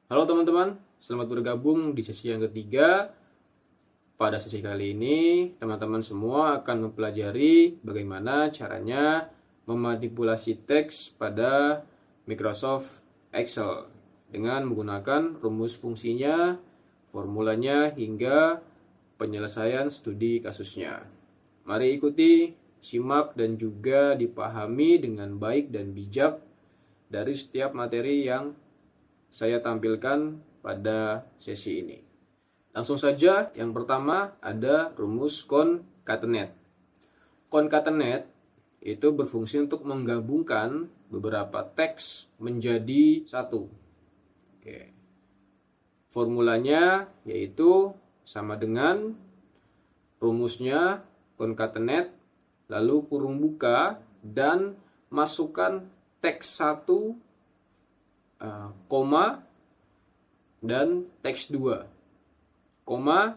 Halo teman-teman, selamat bergabung di sesi yang ketiga. Pada sesi kali ini, teman-teman semua akan mempelajari bagaimana caranya memanipulasi teks pada Microsoft Excel dengan menggunakan rumus fungsinya, formulanya, hingga penyelesaian studi kasusnya. Mari ikuti, simak, dan juga dipahami dengan baik dan bijak dari setiap materi yang saya tampilkan pada sesi ini. Langsung saja, yang pertama ada rumus concatenate. Concatenate itu berfungsi untuk menggabungkan beberapa teks menjadi satu. Oke. Formulanya yaitu sama dengan rumusnya concatenate, lalu kurung buka, dan masukkan teks 1, koma, dan teks 2. Koma,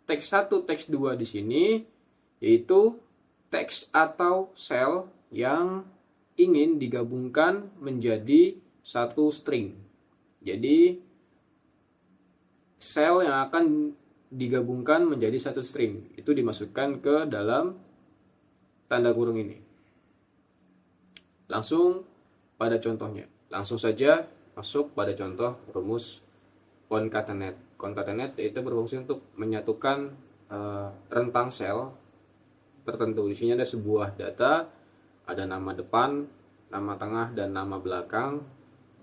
teks 1, teks 2 di sini yaitu teks atau sel yang ingin digabungkan menjadi satu string. Jadi sel yang akan digabungkan menjadi satu string itu dimasukkan ke dalam tanda kurung ini. Langsung pada contohnya. Langsung saja masuk pada contoh rumus concatenate. Concatenate itu berfungsi untuk menyatukan rentang sel tertentu. Di sini ada sebuah data, ada nama depan, nama tengah, dan nama belakang,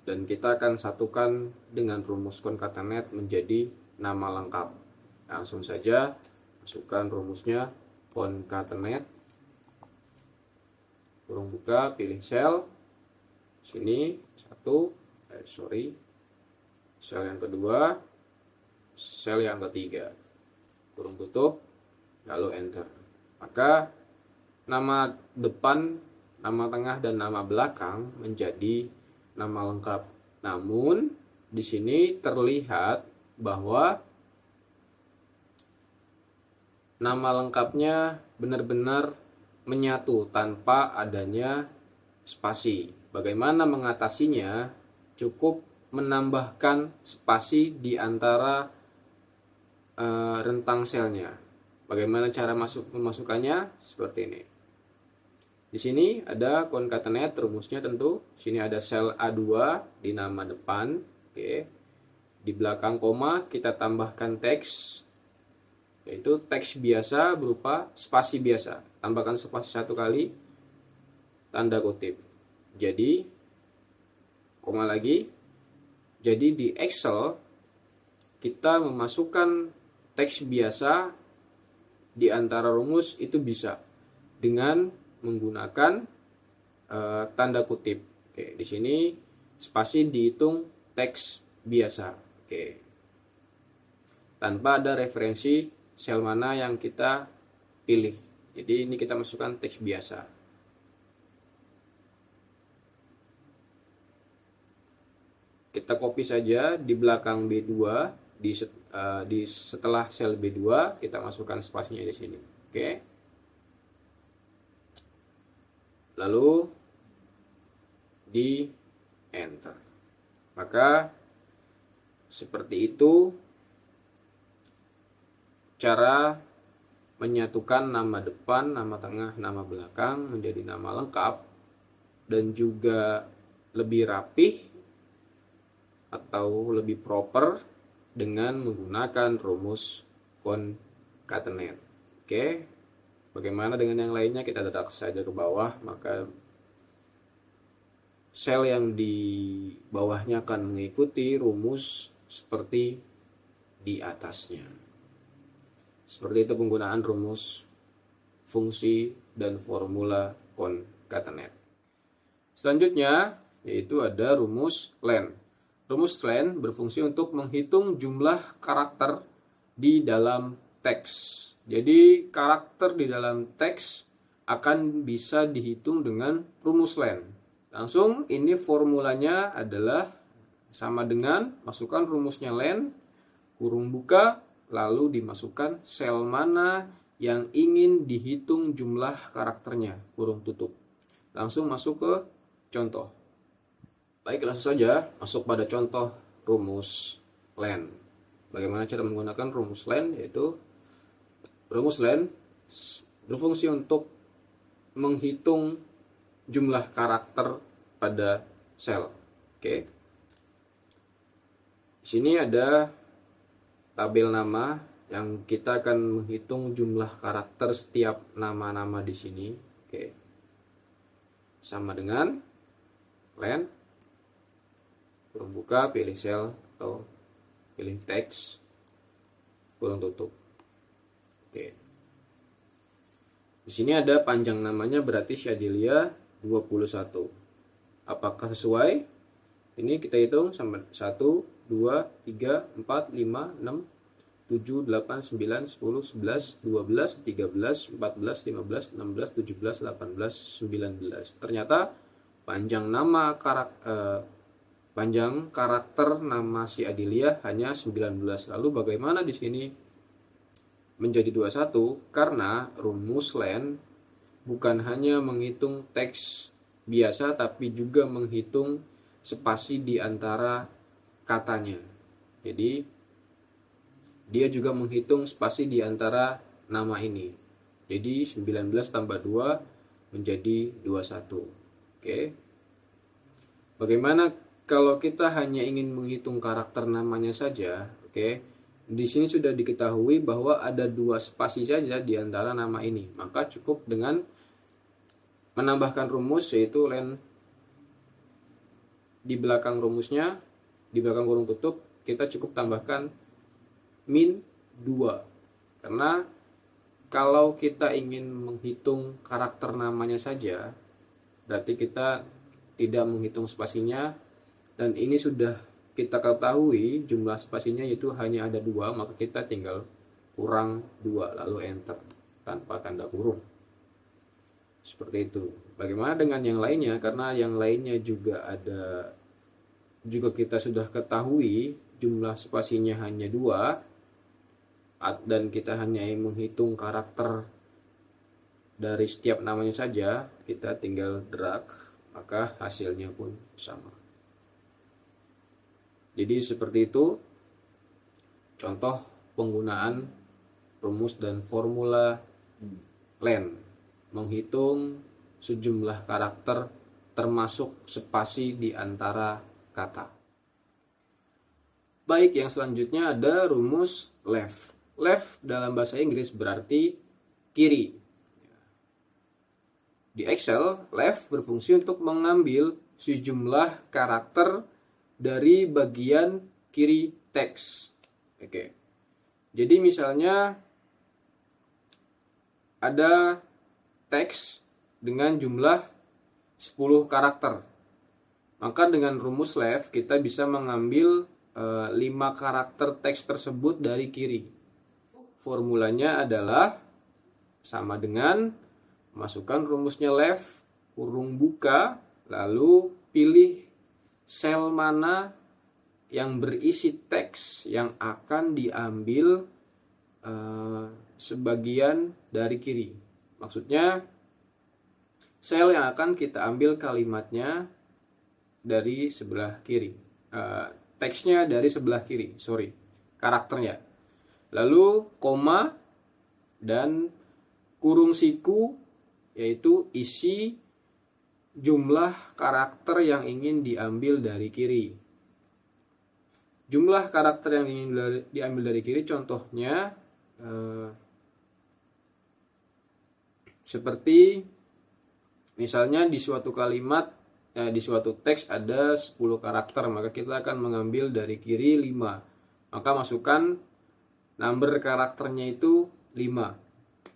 dan kita akan satukan dengan rumus concatenate menjadi nama lengkap. Langsung saja masukkan rumusnya concatenate, kurung buka, pilih sel. Sini sel yang kedua, sel yang ketiga, kurung tutup, lalu enter. Maka nama depan, nama tengah, dan nama belakang menjadi nama lengkap. Namun di sini terlihat bahwa nama lengkapnya benar-benar menyatu tanpa adanya spasi. Bagaimana mengatasinya? Cukup menambahkan spasi di antara rentang selnya. Bagaimana cara memasukkannya? Seperti ini. Di sini ada concatenate, rumusnya tentu. Sini ada sel A2 di nama depan. Oke. Di belakang koma kita tambahkan teks, yaitu teks biasa berupa spasi biasa. Tambahkan spasi satu kali, tanda kutip. Jadi, koma lagi. Jadi di Excel kita memasukkan teks biasa di antara rumus itu bisa dengan menggunakan tanda kutip. Oke, di sini spasi dihitung teks biasa. Oke. Tanpa ada referensi sel mana yang kita pilih. Jadi ini kita masukkan teks biasa. Kita copy saja di belakang B2, di setelah sel B2 kita masukkan spasinya di sini. Oke. Lalu di enter. Maka seperti itu cara menyatukan nama depan, nama tengah, nama belakang menjadi nama lengkap dan juga lebih rapih atau lebih proper dengan menggunakan rumus concatenate. Oke. Bagaimana dengan yang lainnya? Kita drag saja ke bawah, maka sel yang di bawahnya akan mengikuti rumus seperti di atasnya. Seperti itu penggunaan rumus fungsi dan formula concatenate. Selanjutnya yaitu ada rumus len. Rumus len berfungsi untuk menghitung jumlah karakter di dalam teks. Jadi karakter di dalam teks akan bisa dihitung dengan rumus len. Langsung ini formulanya adalah sama dengan masukkan rumusnya len, kurung buka, lalu dimasukkan sel mana yang ingin dihitung jumlah karakternya, kurung tutup. Langsung masuk ke contoh. Baik, langsung saja masuk pada contoh rumus len. Bagaimana cara menggunakan rumus len? Yaitu rumus len berfungsi untuk menghitung jumlah karakter pada sel. Oke. Di sini ada tabel nama yang kita akan menghitung jumlah karakter setiap nama-nama di sini. Oke. Sama dengan len, kurung buka, pilih sel atau pilih teks, kurung tutup. Oke. Di sini ada panjang namanya berarti Syadilia 21. Apakah sesuai? Ini kita hitung sama 1, 2, 3, 4, 5, 6, 7, 8, 9, 10, 11, 12, 13, 14, 15, 16, 17, 18, 19. Ternyata panjang karakter nama si Adilia hanya 19. Lalu bagaimana di sini menjadi 21? Karena rumus len bukan hanya menghitung teks biasa tapi juga menghitung spasi di antara katanya. Jadi dia juga menghitung spasi di antara nama ini. Jadi 19 tambah 2 menjadi 21. Oke. Bagaimana kalau kita hanya ingin menghitung karakter namanya saja? Oke. Di sini sudah diketahui bahwa ada 2 spasi saja di antara nama ini. Maka cukup dengan menambahkan rumus, yaitu len di belakang rumusnya, di belakang kurung tutup, kita cukup tambahkan min 2. Karena kalau kita ingin menghitung karakter namanya saja, berarti kita tidak menghitung spasinya, dan ini sudah kita ketahui jumlah spasinya yaitu hanya ada 2, maka kita tinggal kurang 2 lalu enter tanpa tanda kurung. Seperti itu. Bagaimana dengan yang lainnya? Karena yang lainnya juga kita sudah ketahui jumlah spasinya hanya 2 dan kita hanya menghitung karakter dari setiap namanya saja, kita tinggal drag, maka hasilnya pun sama. Jadi seperti itu contoh penggunaan rumus dan formula len, menghitung sejumlah karakter termasuk spasi di antara kata. Baik, yang selanjutnya ada rumus left. Left dalam bahasa Inggris berarti kiri. Di Excel, left berfungsi untuk mengambil sejumlah karakter dari bagian kiri teks. Oke. Jadi misalnya ada teks dengan jumlah 10 karakter. Maka dengan rumus left kita bisa mengambil 5 karakter teks tersebut dari kiri. Formulanya adalah sama dengan masukkan rumusnya left, kurung buka, lalu pilih sel mana yang berisi teks yang akan diambil sebagian dari kiri. Maksudnya sel yang akan kita ambil kalimatnya dari sebelah kiri, teksnya dari sebelah kiri, karakternya. Lalu koma dan kurung siku, yaitu isi jumlah karakter yang ingin diambil dari kiri. Jumlah karakter yang ingin diambil dari kiri contohnya seperti misalnya di suatu kalimat, di suatu teks ada 10 karakter, maka kita akan mengambil dari kiri 5. Maka masukkan number karakternya itu 5.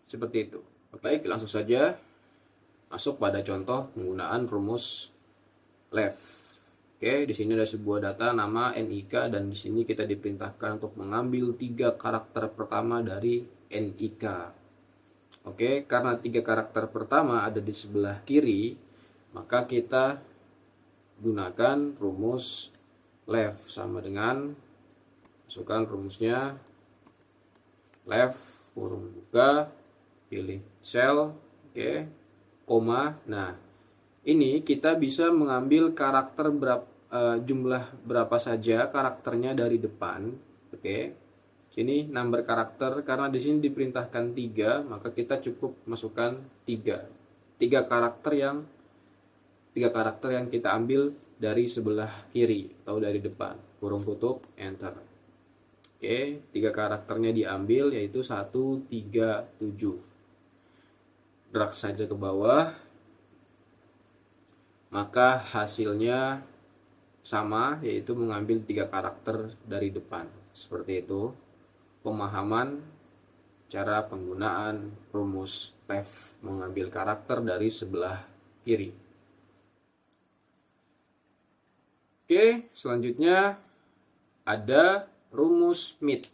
Seperti itu. Baik, langsung saja masuk pada contoh penggunaan rumus left. Oke, di sini ada sebuah data nama NIK dan di sini kita diperintahkan untuk mengambil 3 karakter pertama dari NIK. Oke, karena 3 karakter pertama ada di sebelah kiri, maka kita gunakan rumus left sama dengan masukkan rumusnya left, kurung buka, pilih sel, oke, koma. Nah, ini kita bisa mengambil karakter jumlah berapa saja karakternya dari depan. Oke. Sini number karakter, karena di sini diperintahkan 3, maka kita cukup masukkan 3. 3 karakter yang kita ambil dari sebelah kiri atau dari depan. Kurung tutup, enter. Oke, 3 karakternya diambil, yaitu 1, 3, 7. Drag saja ke bawah. Maka hasilnya sama, yaitu mengambil 3 karakter dari depan. Seperti itu pemahaman cara penggunaan rumus left mengambil karakter dari sebelah kiri. Oke, selanjutnya ada rumus mid.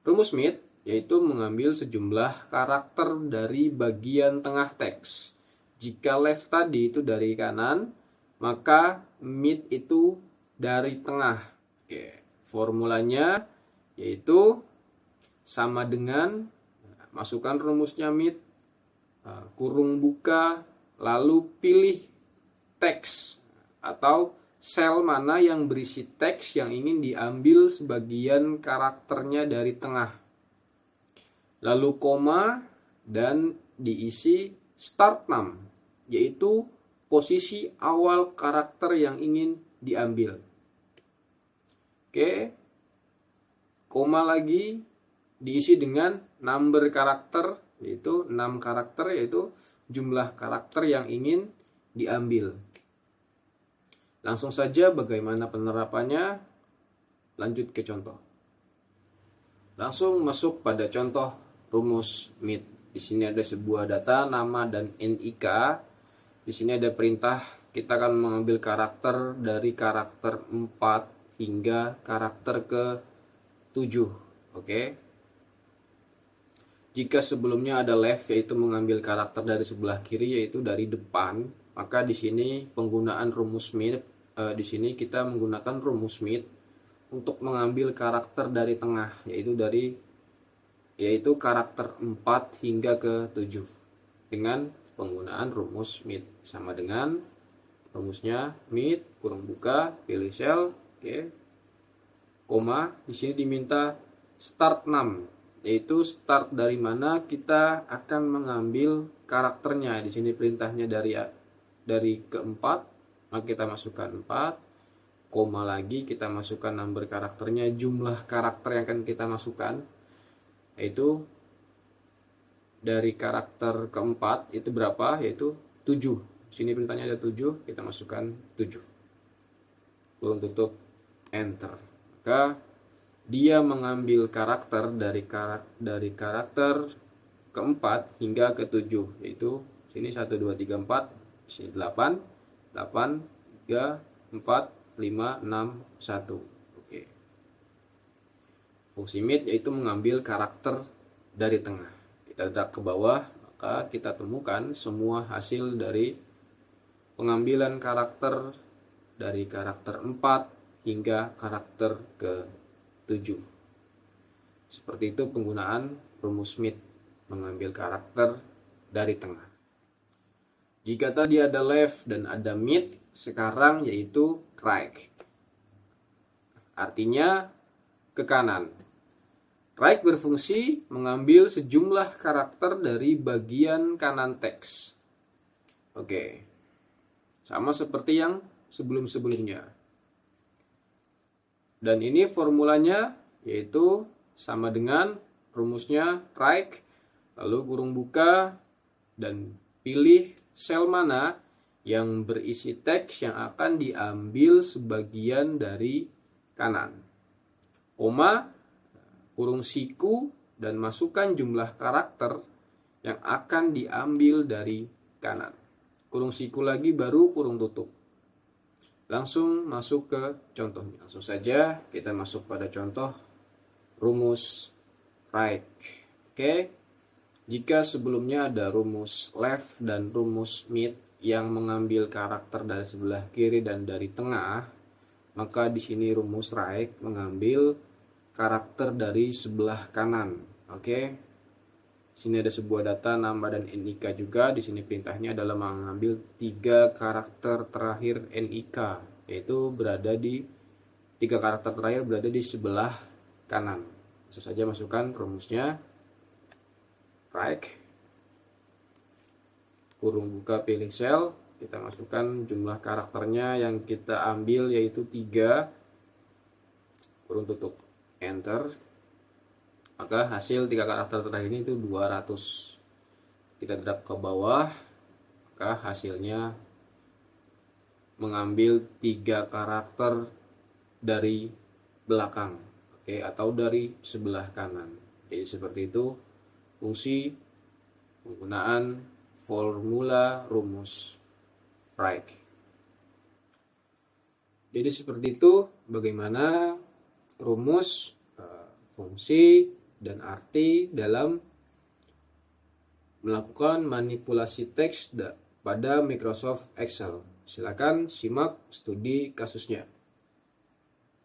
Rumus mid yaitu mengambil sejumlah karakter dari bagian tengah teks. Jika left tadi itu dari kanan, maka mid itu dari tengah. Oke, formulanya yaitu sama dengan, masukkan rumusnya mid, kurung buka, lalu pilih teks atau sel mana yang berisi teks yang ingin diambil sebagian karakternya dari tengah. Lalu koma dan diisi start num, yaitu posisi awal karakter yang ingin diambil. Oke. Koma lagi diisi dengan number karakter, yaitu 6 karakter, yaitu jumlah karakter yang ingin diambil. Langsung saja bagaimana penerapannya, lanjut ke contoh. Langsung masuk pada contoh rumus mid. Di sini ada sebuah data nama dan NIK. Di sini ada perintah, kita akan mengambil karakter dari karakter 4 hingga karakter ke 7. Oke. Jika sebelumnya ada left, yaitu mengambil karakter dari sebelah kiri, yaitu dari depan, maka di sini penggunaan rumus mid, di sini kita menggunakan rumus mid untuk mengambil karakter dari tengah, yaitu karakter 4 hingga ke 7 dengan penggunaan rumus mid. Sama dengan rumusnya mid, kurung buka, pilih sel, oke. Koma, di sini diminta start num, yaitu start dari mana kita akan mengambil karakternya. Di sini perintahnya dari keempat, maka kita masukkan 4, koma lagi kita masukkan number karakternya, jumlah karakter yang akan kita masukkan, yaitu dari karakter keempat itu berapa, yaitu 7. Di sini perintahnya ada 7, kita masukkan 7. Kurung tutup, enter. Maka dia mengambil karakter dari karakter keempat hingga ke 7, yaitu sini 1 2 3 4, sini 8 3 4 5 6 1. Oke. Fungsi mid yaitu mengambil karakter dari tengah. Kita drag ke bawah, maka kita temukan semua hasil dari pengambilan karakter dari karakter 4 hingga karakter ke-7. Seperti itu penggunaan rumus mid, mengambil karakter dari tengah. Jika tadi ada left dan ada mid, sekarang yaitu right. Artinya ke kanan. Right berfungsi mengambil sejumlah karakter dari bagian kanan teks. Oke. Sama seperti yang sebelum-sebelumnya. Dan ini formulanya yaitu sama dengan rumusnya right, lalu kurung buka, dan pilih sel mana yang berisi teks yang akan diambil sebagian dari kanan. Koma, kurung siku, dan masukkan jumlah karakter yang akan diambil dari kanan. Kurung siku lagi, baru kurung tutup. Langsung masuk ke contohnya. Langsung saja kita masuk pada contoh rumus right. Oke. Jika sebelumnya ada rumus left dan rumus mid yang mengambil karakter dari sebelah kiri dan dari tengah, maka di sini rumus right mengambil karakter dari sebelah kanan. Oke. Sini ada sebuah data nama dan NIK juga. Di sini perintahnya adalah mengambil 3 karakter terakhir NIK. yaitu berada di 3 karakter terakhir berada di sebelah kanan. Langsung saja masukkan rumusnya. Right, kurung buka, pilih sel, kita masukkan jumlah karakternya yang kita ambil yaitu 3, kurung tutup, enter. Maka hasil 3 karakter terakhir ini itu 200. Kita drag ke bawah, maka hasilnya mengambil 3 karakter dari belakang, oke, atau dari sebelah kanan. Jadi seperti itu fungsi penggunaan formula rumus right. Jadi seperti itu bagaimana rumus, fungsi, dan arti dalam melakukan manipulasi teks pada Microsoft Excel. Silakan simak studi kasusnya.